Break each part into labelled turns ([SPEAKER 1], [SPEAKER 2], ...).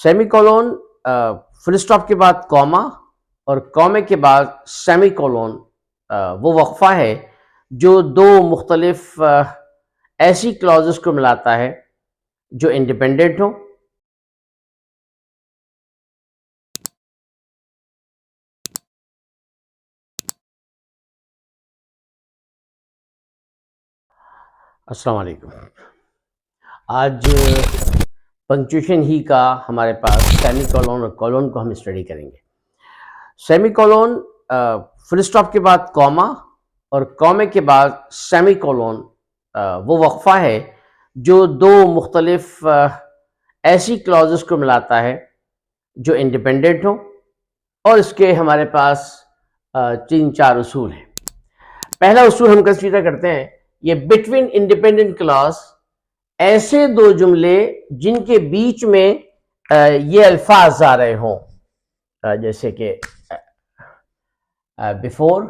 [SPEAKER 1] Semicolon full stop के बाद comma और कॉमे के बाद सेमीकोलन वो वक्फा है जो दो मुख्तलिफ ऐसी क्लॉजेस को मिलाता है जो इंडिपेंडेंट हो। अस्सलाम वालेकुम। आज पंक्चुएशन ही का हमारे पास सेमीकोलन और कोलन को हम स्टडी करेंगे। सेमीकोलन फुल स्टॉप के बाद कॉमा और कॉमे के बाद सेमीकोलन वो वक्फा है जो दो मुख्तलिफ ऐसी क्लॉजेस को मिलाता है जो इंडिपेंडेंट हो, और इसके हमारे पास 3-4 उसूल हैं। पहला उसूल हम कंसीडर करते हैं ये बिटवीन इंडिपेंडेंट क्लॉज, ऐसे दो जुमले जिनके बीच में ये अल्फाज आ रहे हों, जैसे कि बिफोर,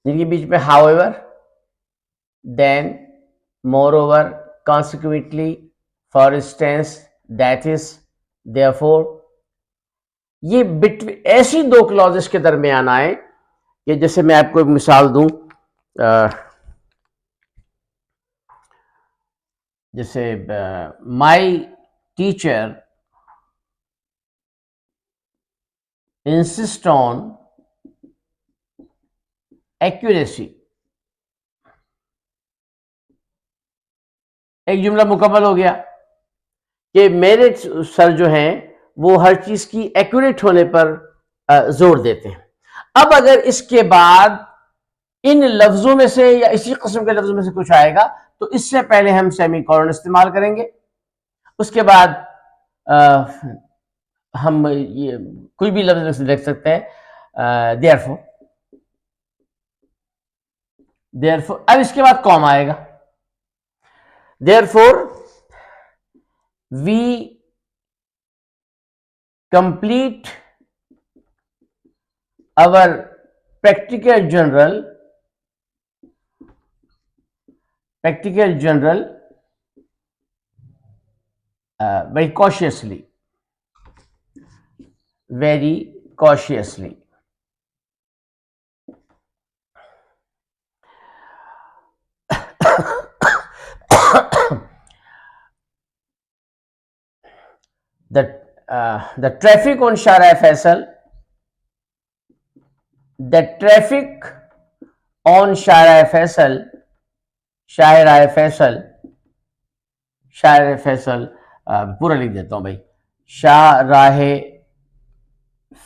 [SPEAKER 1] जिनके बीच में however, then, moreover, consequently, for instance, that is, therefore. ये ऐसी दो क्लॉजेस के दरमियान आए कि जैसे मैं आपको एक मिसाल दूं, जैसे my teacher insist on accuracy. एक जुमला मुकम्मल हो गया कि मेरे सर जो हैं वो हर चीज की एक्यूरेट होने पर जोर देते हैं। अब अगर इसके बाद इन लफ्जों में से या इसी किस्म के लफ्जों में से कुछ आएगा तो इससे पहले हम सेमीकोलन इस्तेमाल करेंगे। उसके बाद हम ये कोई भी लफ्ज लिख सकते हैं, देयरफॉर। अब इसके बाद कॉमा आएगा, therefore we complete our practical general very cautiously the traffic on Shara Faisal, the traffic on Shara Faisal, पूरा लिख देता हूं भाई, शाहराह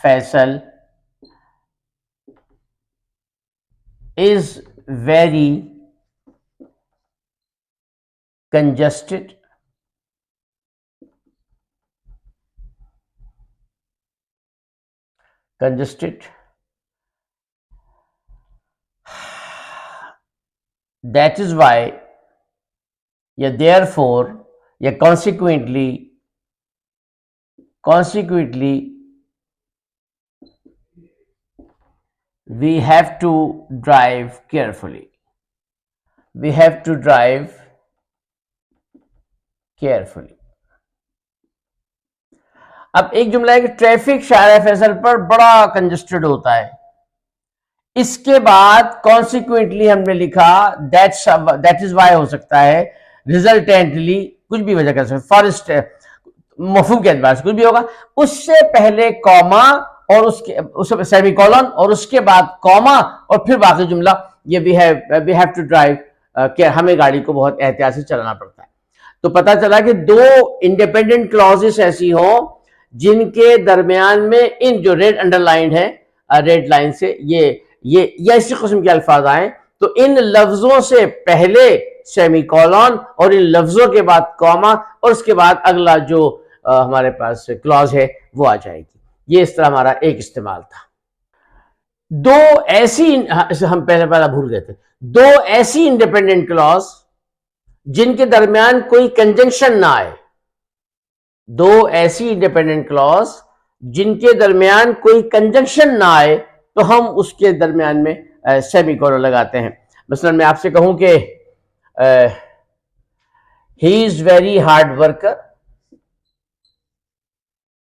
[SPEAKER 1] Faisal is very congested, that is why या therefore या consequently we have to drive carefully. अब एक जुमला है कि ट्रैफिक शाहरा फैसल पर बड़ा कंजस्टेड होता है। इसके बाद कॉन्सिक्वेंटली हमने लिखा दैट इज वाई हो सकता है, रिजल्टेंटली कुछ भी वजह कर सकते, फॉरेस्ट मफहूम के एतबार से कुछ भी होगा। उससे पहले कॉमा और उसके सेमीकोलन और उसके बाद कॉमा और फिर बाकी जुमला, ये वी हैव टू ड्राइव, कि हमें गाड़ी को बहुत एहतियात से चलाना पड़ता है। तो पता चला कि दो इंडिपेंडेंट क्लॉजेस ऐसी हों जिनके दरमियान में इन जो रेड अंडरलाइन है, रेड लाइन से ये इसी किस्म के अल्फाज आए तो इन लफ्जों से पहले सेमीकोलन और इन लफ्जों के बाद कॉमा और उसके बाद अगला जो हमारे पास क्लॉज है वो आ जाएगी। ये इस तरह हमारा एक इस्तेमाल था। दो ऐसी, हम पहले भूल गए थे, दो ऐसी इंडिपेंडेंट क्लॉज जिनके दरमियान कोई कंजंक्शन ना आए, दो ऐसी इंडिपेंडेंट क्लॉज जिनके दरमियान कोई कंजंक्शन ना आए तो हम उसके दरमियान में सेमीकोलन लगाते हैं। मसलन मैं आपसे कहूं कि ही is very hard worker,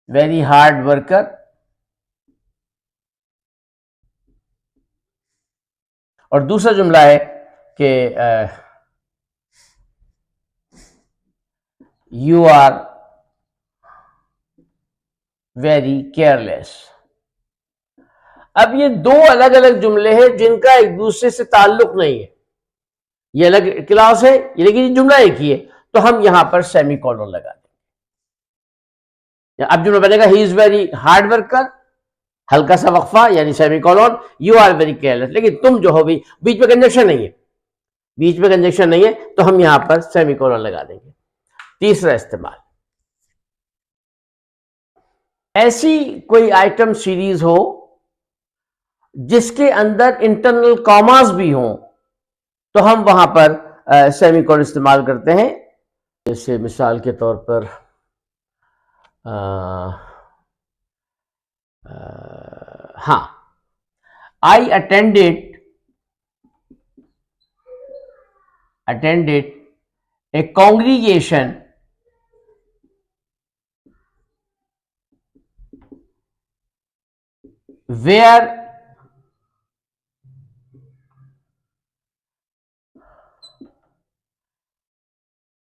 [SPEAKER 1] very hard worker. और दूसरा जुमला है कि यू आर वेरी केयरलेस। अब ये दो अलग अलग जुमले हैं जिनका एक दूसरे से ताल्लुक नहीं है, ये अलग क्लास है लेकिन ये जुमला एक ही है, तो हम यहां पर सेमी कॉलन लगा देंगे। अब जुमला बनेगा he is very hard worker, हल्का सा वक्फा यानी semicolon, you are very careless, लेकिन तुम जो हो भी बीच में कंजक्शन नहीं है, बीच में कंजक्शन नहीं है, तो हम यहां पर सेमी कॉलन लगा देंगे। तीसरा इस्तेमाल, ऐसी कोई आइटम सीरीज हो जिसके अंदर इंटरनल कॉमास भी हो, तो हम वहां पर सेमीकोलन इस्तेमाल करते हैं। जैसे मिसाल के तौर पर हाँ, I attended a congregation where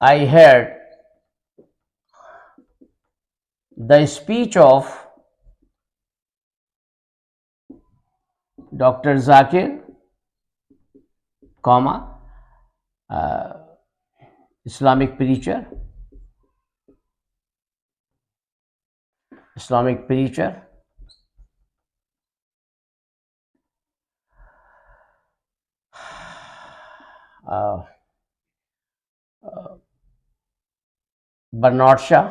[SPEAKER 1] I heard the speech of Dr. Zakir, comma, Islamic preacher, Bernard Shaw,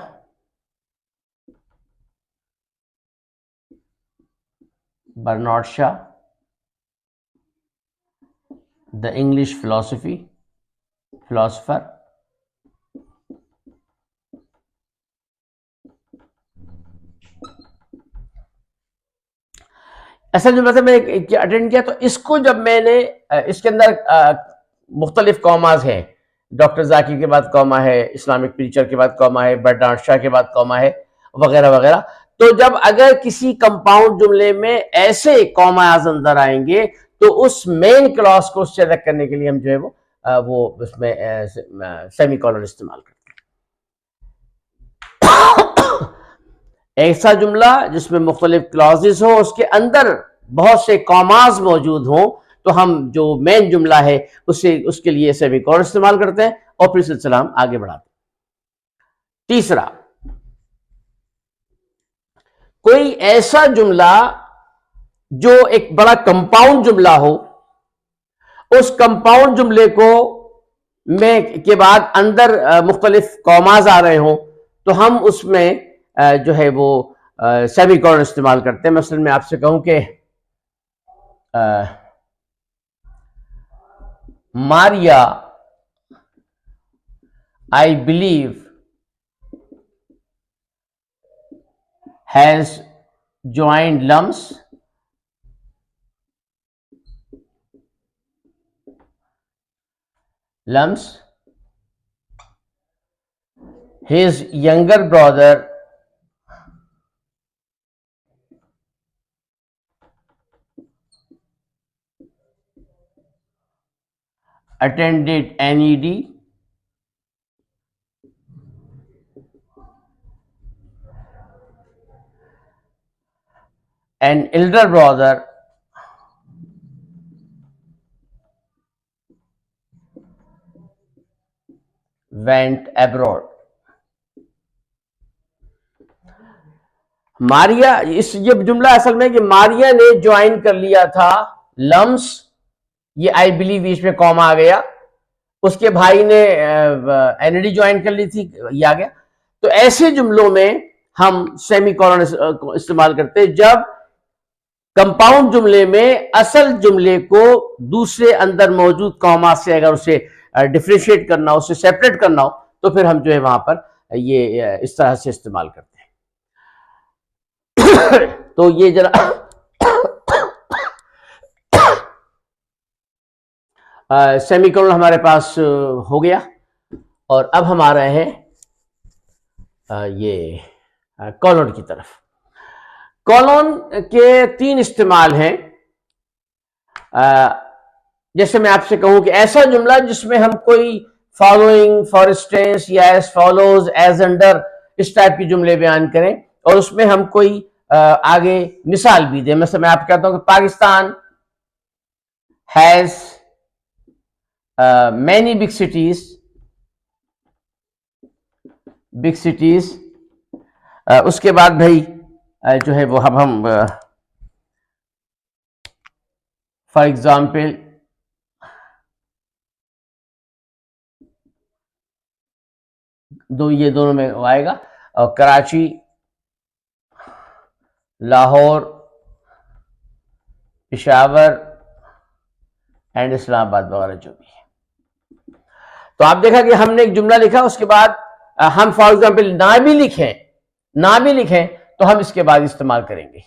[SPEAKER 1] the English philosopher, ऐसा जो मतलब मैंने अटेंड किया, तो इसको जब मैंने इसके अंदर मुख्तलिफ कॉमाज हैं, डॉक्टर जाकिर के बाद कॉमा है, इस्लामिक प्रीचर के बाद कॉमा है, बर्नार्ड शॉ के बाद कॉमा है, वगैरह वगैरह। तो जब अगर किसी कंपाउंड जुमले में ऐसे कॉमाज अंदर आएंगे तो उस मेन क्लॉज को उससे अलग करने के लिए हम जो है वो उसमें सेमीकोलन इस्तेमाल करते हैं। ऐसा जुमला जिसमें मुख्तलिफ क्लॉजेस हो, उसके अंदर बहुत से कॉमाज मौजूद हों, तो हम जो मेन जुमला है उसके लिए सेमीकोलन इस्तेमाल करते हैं और फिर सिलसिला हम आगे बढ़ाते हैं। तीसरा, कोई ऐसा जुमला जो एक बड़ा कंपाउंड जुमला हो, उस कंपाउंड जुमले को में के बाद अंदर मुख्तलिफ कॉमाज आ रहे हों, तो हम उसमें जो है वो सेमीकोलन इस्तेमाल करते हैं। मसलन मैं आपसे कहूं कि Maria I believe has joined LUMS, his younger brother attended NED, an elder brother went abroad. Maria, इस ये जुमला असल में कि मारिया ने ज्वाइन कर लिया था लम्स, ये आई बिलीव बीच में कॉमा आ गया, उसके भाई ने एनडी ज्वाइन कर ली थी, ये आ गया। तो ऐसे जुमलों में हम सेमीकोलन इस्तेमाल करते हैं जब कंपाउंड जुमले में असल जुमले को दूसरे अंदर मौजूद कॉमा से अगर उसे डिफरेंशिएट करना हो, उसे सेपरेट करना हो, तो फिर हम जो है वहां पर ये इस तरह से इस्तेमाल करते हैं। तो ये जरा सेमीकोलन हमारे पास हो गया। और अब हम आ रहे हैं ये कॉलोन की तरफ। कॉलोन के 3 इस्तेमाल हैं। जैसे मैं आपसे कहूं कि ऐसा जुमला जिसमें हम कोई फॉलोइंग, फॉर इंस्टेंस या एज फॉलोज, एज अंडर, इस टाइप की जुमले बयान करें और उसमें हम कोई आगे मिसाल भी दें। मतलब मैं आपको कहता हूं कि Pakistan has many big cities. उसके बाद भाई जो है वो हम फॉर एग्जाम्पल ये दोनों में आएगा, और कराची, लाहौर, पेशावर एंड इस्लामाबाद वगैरह जो भी है। तो आप देखा कि हमने एक जुमला लिखा, उसके बाद हम फॉर एग्जाम्पल ना भी लिखें तो हम इसके बाद इस्तेमाल करेंगे,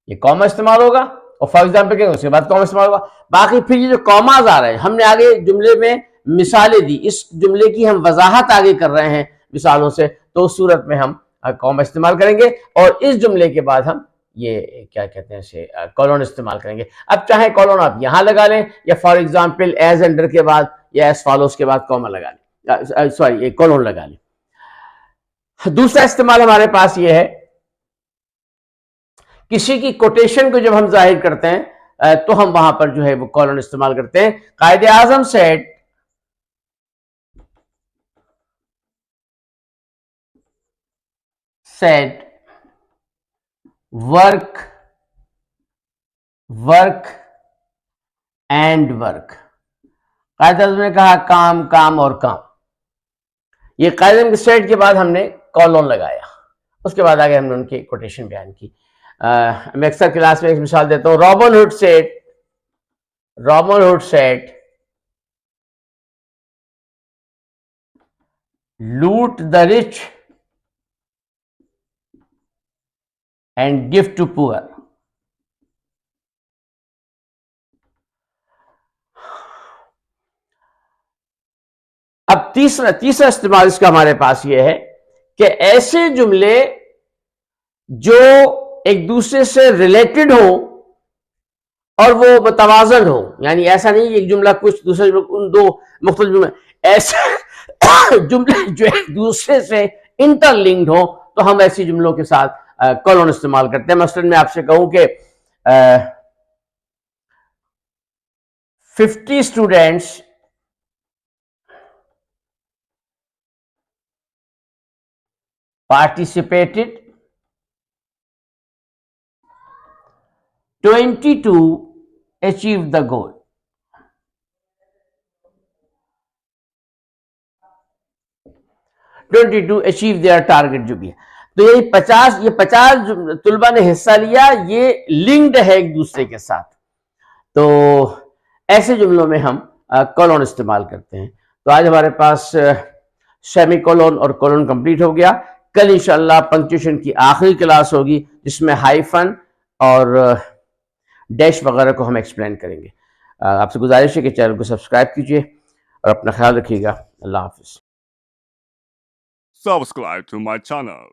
[SPEAKER 1] ये कॉमा इस्तेमाल होगा, और फॉर एग्जाम्पल करेंगे उसके बाद कॉमा इस्तेमाल होगा। बाकी फिर ये जो कॉमाज आ रहे हैं, हमने आगे जुमले में मिसालें दी, इस जुमले की हम वजाहत आगे कर रहे हैं मिसालों से, तो उस सूरत में हम कॉमा इस्तेमाल करेंगे, और इस जुमले के बाद हम ये क्या कहते हैं इसे कॉलोन इस्तेमाल करेंगे। अब चाहे कॉलोन आप यहां लगा लें या फॉर एग्जाम्पल एज अंडर के बाद या एज फॉलोज के बाद कॉमा लगा लें, सॉरी कॉलोन लगा लें। दूसरा इस्तेमाल हमारे पास ये है, किसी की कोटेशन को जब हम जाहिर करते हैं तो हम वहां पर जो है वो कॉलन इस्तेमाल करते हैं। कायदे आजम सेड वर्क एंड वर्क। कायदे आजम ने कहा काम, काम और काम। ये कायदे आजम के सेड के बाद हमने कॉलन लगाया, उसके बाद आगे हमने उनकी कोटेशन बयान की। मैं अक्सर क्लास में एक मिसाल देता हूं, Robin Hood said loot the rich and give to poor. अब तीसरा इस्तेमाल इसका हमारे पास यह है कि ऐसे जुमले जो एक दूसरे से रिलेटेड हो और वो मुतवाज़न हो, यानी ऐसा नहीं एक जुमला कुछ दूसरे उन दो मुख्तलिफ जुमले, ऐसे जुमले जो एक दूसरे से इंटरलिंक्ड हो, तो हम ऐसी जुमलों के साथ कॉलन इस्तेमाल करते हैं। मसलन मैं आपसे कहूं कि 50 students participated, 22 achieved the goal। Achieve their target जो भी है। तो ये 50 तुलबा ने हिस्सा लिया, ये लिंक्ड है एक दूसरे के साथ। तो ऐसे जुमलों में हम कॉलन इस्तेमाल करते हैं। तो आज हमारे पास सेमी कॉलन और कॉलन कंप्लीट हो गया। कल इंशाल्लाह पंक्चुएशन की आखिरी क्लास होगी, जिसमें हाइफन और डैश वगैरह को हम एक्सप्लेन करेंगे। आपसे गुजारिश है कि चैनल को सब्सक्राइब कीजिए और अपना ख्याल रखिएगा। अल्लाह हाफिज।
[SPEAKER 2] Subscribe to my channel.